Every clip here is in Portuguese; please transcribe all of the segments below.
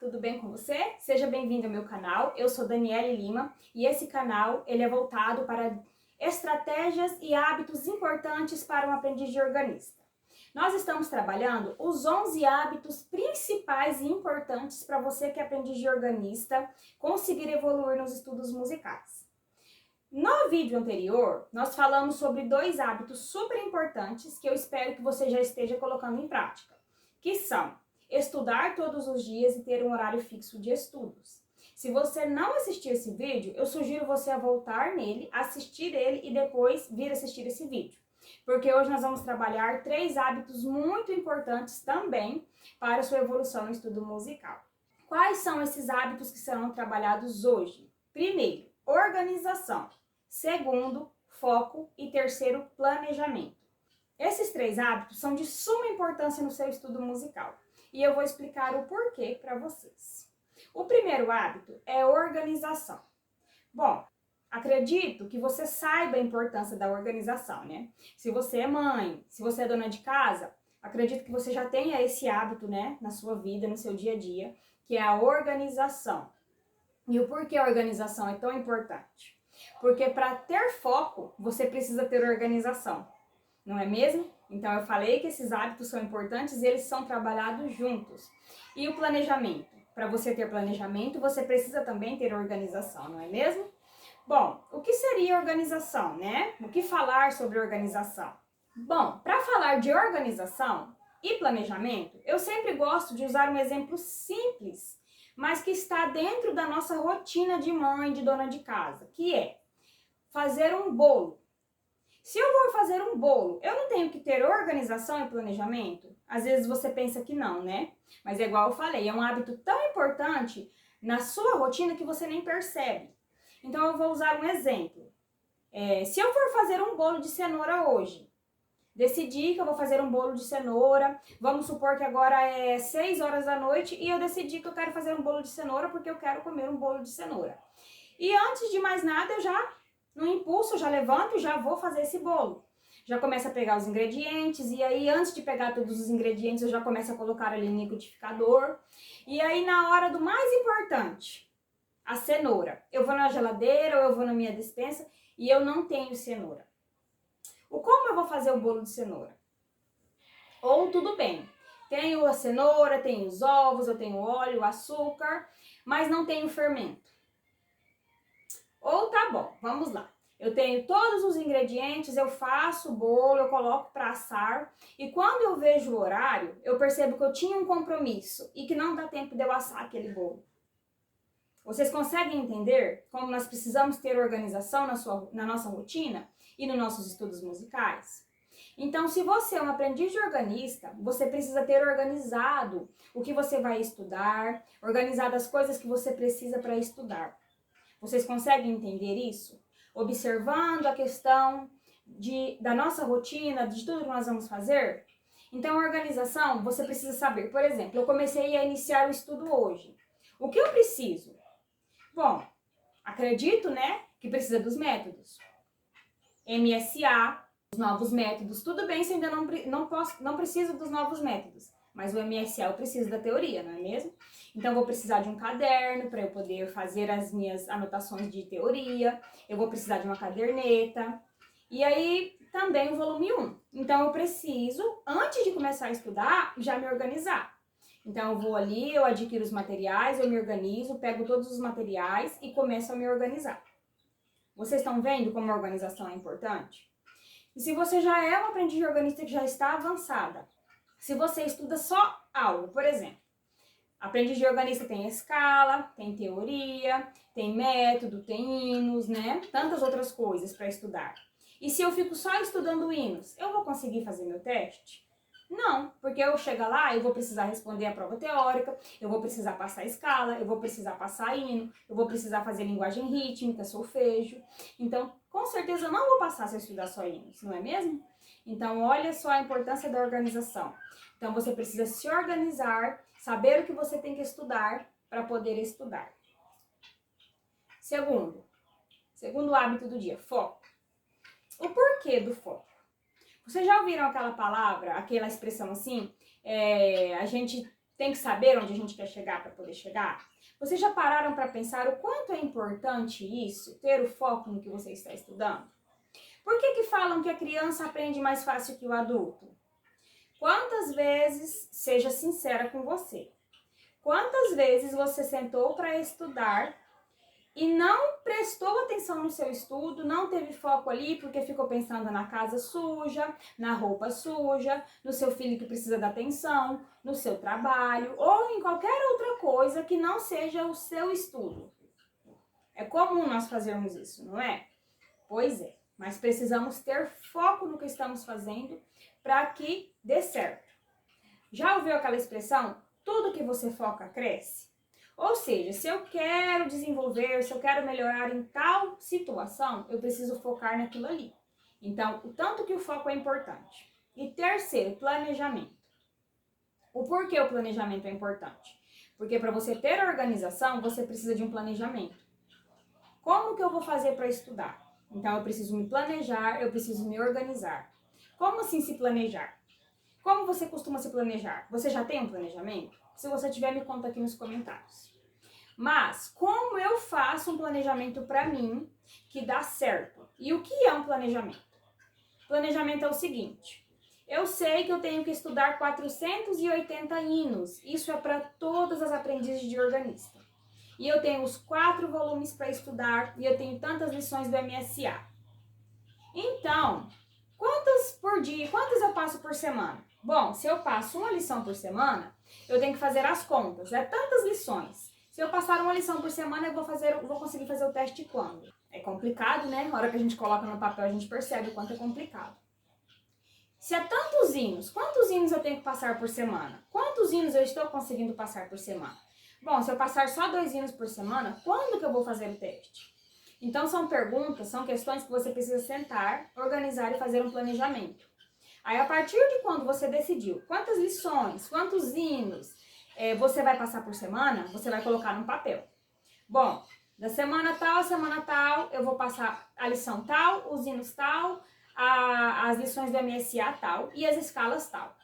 tudo bem com você? Seja bem-vindo ao meu canal, eu sou Daniele Lima e esse canal ele é voltado para estratégias e hábitos importantes para um aprendiz de organista. Nós estamos trabalhando os 11 hábitos principais e importantes para você que é aprendiz de organista conseguir evoluir nos estudos musicais. No vídeo anterior, nós falamos sobre 2 hábitos super importantes que eu espero que você já esteja colocando em prática, que são estudar todos os dias e ter um horário fixo de estudos. Se você não assistiu esse vídeo, eu sugiro você a voltar nele, assistir ele e depois vir assistir esse vídeo. Porque hoje nós vamos trabalhar 3 hábitos muito importantes também para a sua evolução no estudo musical. Quais são esses hábitos que serão trabalhados hoje? Primeiro, organização. Segundo, foco. E terceiro, planejamento. Esses 3 hábitos são de suma importância no seu estudo musical. E eu vou explicar o porquê para vocês. O primeiro hábito é organização. Bom, acredito que você saiba a importância da organização, né? Se você é mãe, se você é dona de casa, acredito que você já tenha esse hábito, né, na sua vida, no seu dia a dia, que é a organização. E o porquê a organização é tão importante? Porque para ter foco, você precisa ter organização, não é mesmo? Então eu falei que esses hábitos são importantes e eles são trabalhados juntos. E o planejamento? Para você ter planejamento, você precisa também ter organização, não é mesmo? Bom, o que seria organização, né? O que falar sobre organização? Bom, para falar de organização e planejamento, eu sempre gosto de usar um exemplo simples, mas que está dentro da nossa rotina de mãe, de dona de casa, que é fazer um bolo. Se eu vou fazer um bolo, eu não tenho que ter organização e planejamento? Às vezes você pensa que não, né? Mas é igual eu falei, é um hábito tão importante na sua rotina que você nem percebe. Então eu vou usar um exemplo. Se eu for fazer um bolo de cenoura hoje, decidi que eu vou fazer um bolo de cenoura, vamos supor que agora é 6 horas da noite e eu decidi que eu quero fazer um bolo de cenoura porque eu quero comer um bolo de cenoura. E antes de mais nada, eu já, no impulso, já levanto e já vou fazer esse bolo. Já começo a pegar os ingredientes e aí antes de pegar todos os ingredientes eu já começo a colocar ali no liquidificador. E aí na hora do mais importante, a cenoura. Eu vou na geladeira ou eu vou na minha despensa e eu não tenho cenoura. Como eu vou fazer o bolo de cenoura? Ou tudo bem, tenho a cenoura, tenho os ovos, eu tenho óleo, açúcar, mas não tenho fermento. Ou tá bom, vamos lá. Eu tenho todos os ingredientes, eu faço o bolo, eu coloco para assar e quando eu vejo o horário, eu percebo que eu tinha um compromisso e que não dá tempo de eu assar aquele bolo. Vocês conseguem entender como nós precisamos ter organização na nossa rotina e nos nossos estudos musicais? Então, se você é um aprendiz de organista, você precisa ter organizado o que você vai estudar, organizado as coisas que você precisa para estudar. Vocês conseguem entender isso? Observando a questão da nossa rotina, de tudo que nós vamos fazer? Então, a organização, você precisa saber. Por exemplo, eu comecei a iniciar o estudo hoje. O que eu preciso? Bom, acredito, né, que precisa dos métodos. MSA, os novos métodos. Tudo bem se eu ainda não preciso dos novos métodos, mas o MSA eu preciso da teoria, não é mesmo? Então, eu vou precisar de um caderno para eu poder fazer as minhas anotações de teoria, eu vou precisar de uma caderneta, e aí também o volume 1. Então, eu preciso, antes de começar a estudar, já me organizar. Então, eu vou ali, eu adquiro os materiais, eu me organizo, pego todos os materiais e começo a me organizar. Vocês estão vendo como a organização é importante? E se você já é um aprendiz de organista que já está avançada, se você estuda só algo, por exemplo, aprendiz de organista tem escala, tem teoria, tem método, tem hinos, né? Tantas outras coisas para estudar. E se eu fico só estudando hinos, eu vou conseguir fazer meu teste? Não, porque eu chego lá, eu vou precisar responder a prova teórica, eu vou precisar passar escala, eu vou precisar passar hino, eu vou precisar fazer linguagem rítmica, solfejo. Então, com certeza eu não vou passar se eu estudar só hinos, não é mesmo? Então, olha só a importância da organização. Então, você precisa se organizar, saber o que você tem que estudar para poder estudar. Segundo hábito do dia, foco. O porquê do foco? Vocês já ouviram aquela palavra, aquela expressão assim? A gente tem que saber onde a gente quer chegar para poder chegar? Vocês já pararam para pensar o quanto é importante isso, ter o foco no que você está estudando? Por que falam que a criança aprende mais fácil que o adulto? Quantas vezes, seja sincera com você, quantas vezes você sentou para estudar e não prestou atenção no seu estudo, não teve foco ali porque ficou pensando na casa suja, na roupa suja, no seu filho que precisa da atenção, no seu trabalho ou em qualquer outra coisa que não seja o seu estudo? É comum nós fazermos isso, não é? Pois é, mas precisamos ter foco no que estamos fazendo para que dê certo. Já ouviu aquela expressão, tudo que você foca cresce? Ou seja, se eu quero desenvolver, se eu quero melhorar em tal situação, eu preciso focar naquilo ali. Então, o tanto que o foco é importante. E terceiro, planejamento. O porquê o planejamento é importante? Porque para você ter organização, você precisa de um planejamento. Como que eu vou fazer para estudar? Então, eu preciso me planejar, eu preciso me organizar. Como assim se planejar? Como você costuma se planejar? Você já tem um planejamento? Se você tiver, me conta aqui nos comentários. Mas, como eu faço um planejamento para mim que dá certo? E o que é um planejamento? Planejamento é o seguinte, eu sei que eu tenho que estudar 480 hinos, isso é para todas as aprendizes de organista. E eu tenho os 4 volumes para estudar e eu tenho tantas lições do MSA. Então, quantas por dia, quantas eu passo por semana? Bom, se eu passo uma lição por semana, eu tenho que fazer as contas, é tantas lições. Se eu passar uma lição por semana, eu vou conseguir fazer o teste quando? É complicado, né? Na hora que a gente coloca no papel, a gente percebe o quanto é complicado. Se é tantos hinos, quantos hinos eu tenho que passar por semana? Quantos hinos eu estou conseguindo passar por semana? Bom, se eu passar só 2 hinos por semana, quando que eu vou fazer o teste? Então, são perguntas, são questões que você precisa sentar, organizar e fazer um planejamento. Aí, a partir de quando você decidiu quantas lições, quantos hinos você vai passar por semana, você vai colocar num papel. Bom, da semana tal, eu vou passar a lição tal, os hinos tal, as lições do MSA tal e as escalas tal.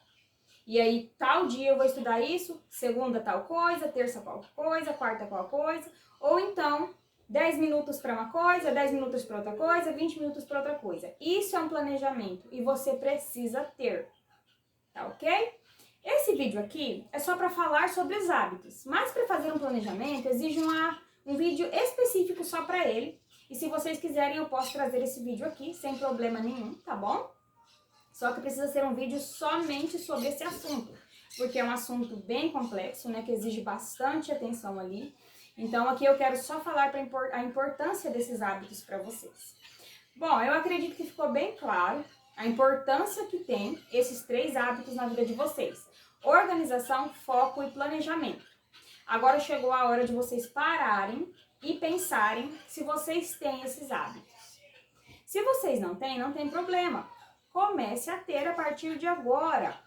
E aí, tal dia eu vou estudar isso, segunda tal coisa, terça qual coisa, quarta qual coisa, ou então 10 minutos para uma coisa, 10 minutos para outra coisa, 20 minutos para outra coisa. Isso é um planejamento e você precisa ter, tá ok? Esse vídeo aqui é só para falar sobre os hábitos, mas para fazer um planejamento exige um vídeo específico só para ele. E se vocês quiserem, eu posso trazer esse vídeo aqui sem problema nenhum, tá bom? Só que precisa ser um vídeo somente sobre esse assunto, porque é um assunto bem complexo, né, que exige bastante atenção ali. Então, aqui eu quero só falar a importância desses hábitos para vocês. Bom, eu acredito que ficou bem claro a importância que tem esses 3 hábitos na vida de vocês. Organização, foco e planejamento. Agora chegou a hora de vocês pararem e pensarem se vocês têm esses hábitos. Se vocês não têm, não tem problema. Comece a ter a partir de agora.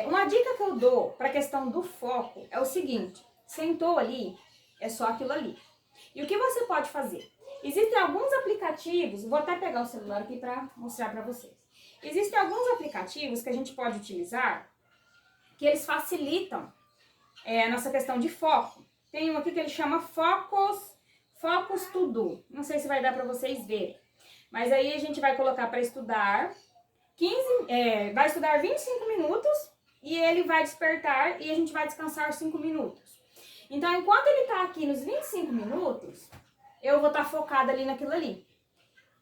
Uma dica que eu dou para a questão do foco é o seguinte, sentou ali, é só aquilo ali. E o que você pode fazer? Existem alguns aplicativos, vou até pegar o celular aqui para mostrar para vocês. Existem alguns aplicativos que a gente pode utilizar que eles facilitam a nossa questão de foco. Tem um aqui que ele chama Focus To Do. Não sei se vai dar para vocês verem. Mas aí a gente vai colocar para estudar vai estudar 25 minutos e ele vai despertar e a gente vai descansar 5 minutos. Então, enquanto ele está aqui nos 25 minutos, eu vou estar focada ali naquilo ali.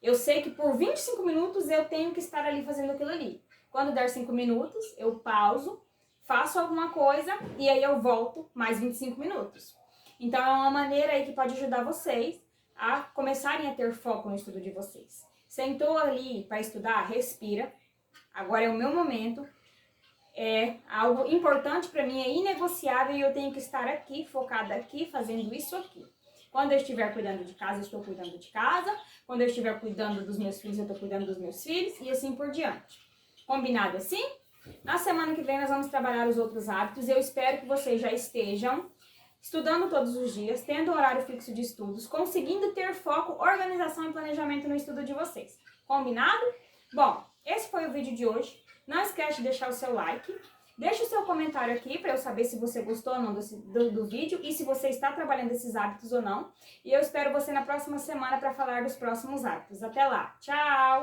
Eu sei que por 25 minutos eu tenho que estar ali fazendo aquilo ali. Quando der 5 minutos, eu pauso, faço alguma coisa e aí eu volto mais 25 minutos. Então, é uma maneira aí que pode ajudar vocês a começarem a ter foco no estudo de vocês. Sentou ali para estudar, respira. Agora é o meu momento. É algo importante para mim, é inegociável e eu tenho que estar aqui, focada aqui, fazendo isso aqui. Quando eu estiver cuidando de casa, eu estou cuidando de casa. Quando eu estiver cuidando dos meus filhos, eu estou cuidando dos meus filhos e assim por diante. Combinado assim? Na semana que vem nós vamos trabalhar os outros hábitos. Eu espero que vocês já estejam estudando todos os dias, tendo horário fixo de estudos, conseguindo ter foco, organização e planejamento no estudo de vocês. Combinado? Bom, esse foi o vídeo de hoje. Não esquece de deixar o seu like. Deixe o seu comentário aqui para eu saber se você gostou ou não do vídeo e se você está trabalhando esses hábitos ou não. E eu espero você na próxima semana para falar dos próximos hábitos. Até lá, tchau!